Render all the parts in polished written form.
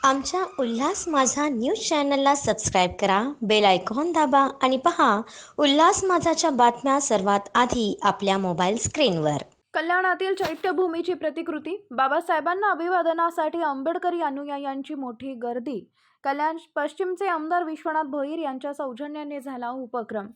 आमच्या उल्हास माझा न्यूज चॅनलला सबस्क्राईब करा, बेल आयकॉन दाबा आणि पहा उल्हास माझाच्या बातम्या सर्वात आधी आपल्या मोबाईल स्क्रीनवर. कल्याणातील चैत्यभूमीची प्रतिकृती, बाबासाहेबांना अभिवादनासाठी आंबेडकरी अनुयायांची मोठी गर्दी. कल्याण पश्चिमचे आमदार विश्वनाथ भोईर यांच्या सौजन्याने झाला उपक्रम.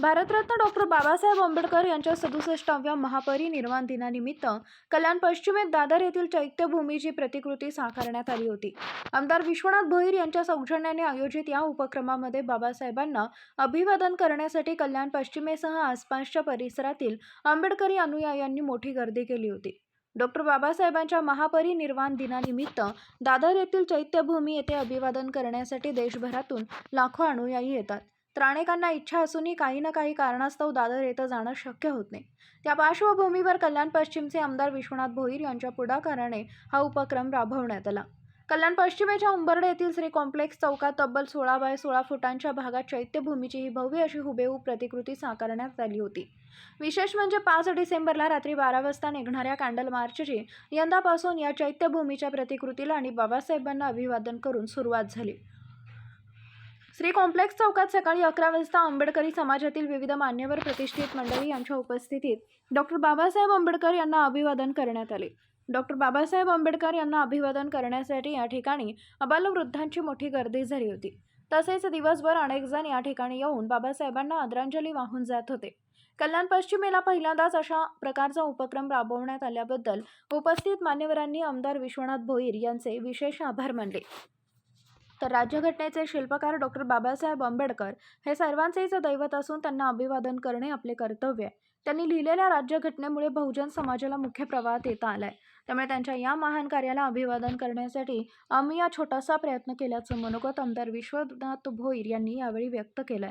भारतरत्न डॉक्टर बाबासाहेब आंबेडकर यांच्या 67व्या महापरिनिर्वाण दिनानिमित्त कल्याण पश्चिमेत दादर येथील चैत्यभूमीची प्रतिकृती साकारण्यात आली होती. आमदार विश्वनाथ भोईर यांच्या सौजन्याने आयोजित या उपक्रमामध्ये बाबासाहेबांना अभिवादन करण्यासाठी कल्याण पश्चिमेसह आसपासच्या परिसरातील आंबेडकरी अनुयायांनी मोठी गर्दी केली होती. डॉक्टर बाबासाहेबांच्या महापरिनिर्वाण दिनानिमित्त दादर येथील चैत्यभूमी येथे अभिवादन करण्यासाठी देशभरातून लाखो अनुयायी येतात. तर अनेकांना इच्छा असूनही काही ना काही कारणास्तव दादर येथे जाणं शक्य होत नाही. त्या पार्श्वभूमीवर कल्याण पश्चिमचे आमदार विश्वनाथ भोईर यांच्या पुढाकाराने हा उपक्रम राबवण्यात आला. कल्याण पश्चिमेच्या उंबर्डे येथील श्री कॉम्प्लेक्स चौकात तब्बल 16 बाय 16 फुटांच्या भागात चैत्यभूमीची ही भव्य अशी हुबेहूब प्रतिकृती साकारण्यात आली होती. विशेष म्हणजे 5 डिसेंबरला रात्री 12 वाजता निघणाऱ्या कॅन्डल मार्चची यंदापासून या चैत्यभूमीच्या प्रतिकृतीला आणि बाबासाहेबांना अभिवादन करून सुरुवात झाली. श्री कॉम्प्लेक्स चौकात सकाळी 11 वाजता आंबेडकरी समाजातील विविध मान्यवर प्रतिष्ठित मंडळी यांच्या उपस्थितीत डॉक्टर बाबासाहेब आंबेडकर यांना अभिवादन करण्यात आले. डॉक्टर बाबासाहेब आंबेडकर यांना अभिवादन करण्यासाठी या ठिकाणी अबालवृद्धांची मोठी गर्दी झाली होती. तसेच दिवसभर अनेक जण या ठिकाणी येऊन बाबासाहेबांना आदरांजली वाहून जात होते. कल्याण पश्चिमेला पहिल्यांदाच अशा प्रकारचा उपक्रम राबवण्यात आल्याबद्दल उपस्थित मान्यवरांनी आमदार विश्वनाथ भोईर यांचे विशेष आभार मानले. तर राज्यघटनेचे शिल्पकार डॉक्टर बाबासाहेब आंबेडकर हे सर्वांचेच दैवत असून त्यांना अभिवादन करणे आपले कर्तव्य आहे. त्यांनी लिहिलेल्या राज्यघटनेमुळे बहुजन समाजाला मुख्य प्रवाहात येता आलाय. त्यामुळे त्यांच्या या महान कार्याला अभिवादन करण्यासाठी आम्ही हा छोटासा प्रयत्न केल्याचं मनोगत आमदार विश्वनाथ भोईर यांनी यावेळी व्यक्त केलंय.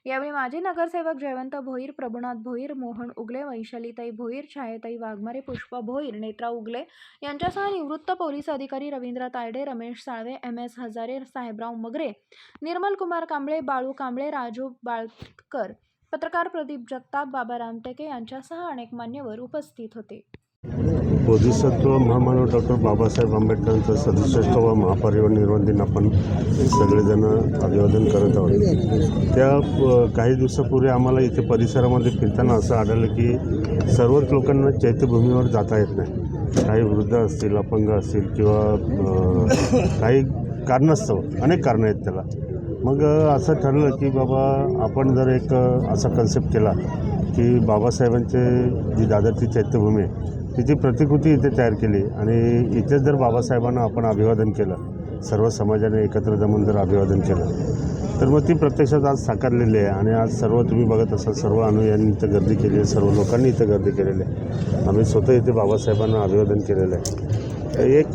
यावेळी माजी नगरसेवक जयवंत भोईर, प्रभुनाथ भोईर, मोहन उगले, वैशालीताई भोईर, छायाताई वाघमारे, पुष्पा भोईर, नेत्रा उगले यांच्यासह निवृत्त पोलीस अधिकारी रवींद्र तायडे, रमेश साळवे, MS हजारे, साहेबराव मगरे, निर्मल कुमार कांबळे, बाळू कांबळे, राजू बाळकर, पत्रकार प्रदीप जगताप, बाबा रामटेके यांच्यासह अनेक मान्यवर उपस्थित होते. बोधिसत्व महामानव डॉक्टर बाबासाहेब आंबेडकरांचा 67वा महापरिनिर्वाण दिन आपण सगळेजण अभिवादन करत आहोत. त्या काही दिवसापूर्वी आम्हाला इथे परिसरामध्ये फिरताना असं आढळलं की सर्वच लोकांना चैत्यभूमीवर जाता येत नाही. काही वृद्ध असतील, अपंग असतील किंवा काही कारणास्तव, अनेक कारणं आहेत त्याला. मग असं ठरलं की बाबा आपण जर एक असा कन्सेप्ट केला की बाबासाहेबांचे जी दादरची चैत्यभूमी आहे तिची प्रतिकृती इथे तयार केली आणि इथे जर बाबासाहेबांना आपण अभिवादन केलं, सर्व समाजाने एकत्र जमून जर अभिवादन केलं तर मग ती प्रत्यक्षात आज साकारलेली आहे. आणि आज सर्व तुम्ही बघत असाल, सर्व अनुयायांनी इथं गर्दी केली आहे, सर्व लोकांनी इथं गर्दी केलेली आहे. आम्ही स्वतः इथे बाबासाहेबांना अभिवादन केलेलं आहे. एक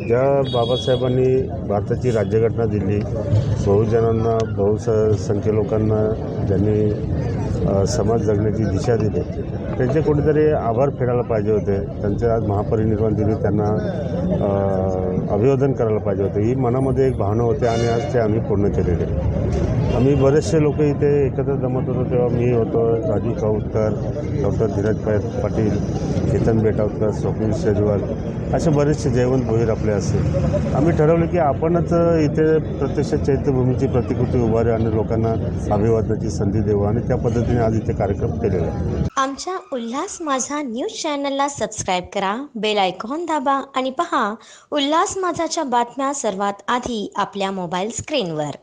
ज्या बाबासाहेबांनी भारताची राज्यघटना दिली, बहुजनांना, बहुसंख्य लोकांना ज्यांनी समाज जगण्याची दिशा दिली, त्यांचे कुठेतरी आभार फेडायला पाहिजे होते. त्यांचे आज महापरिनिर्वाण दिनी त्यांना अभिवादन करायला पाहिजे होते. ही मनामध्ये एक भावना होती आणि आज ते आम्ही पूर्ण केलेले. आम्ही बरेचसे लोक इथे एकत्र जमत होतो. तेव्हा मी होतो, राजू काऊतकर, डॉक्टर धीरज पाटील, केतन बेटावकर, स्वप्नील शेजवाल, असे बरेचसे, जयवंत भोईर आपले असेल. आम्ही ठरवलं की आपणच इथे प्रत्यक्ष चैत्यभूमीची प्रतिकृती उभारू आणि लोकांना अभिवादनाची संधी देऊ आणि त्या पद्धतीने आज इथे कार्यक्रम केलेला आहे. आमच्या उल्हास माझा न्यूज चॅनलला सबस्क्राईब करा, बेल आयकॉन दाबा आणि पहा उल्हास माझाच्या बातम्या सर्वात आधी आपल्या मोबाईल स्क्रीनवर.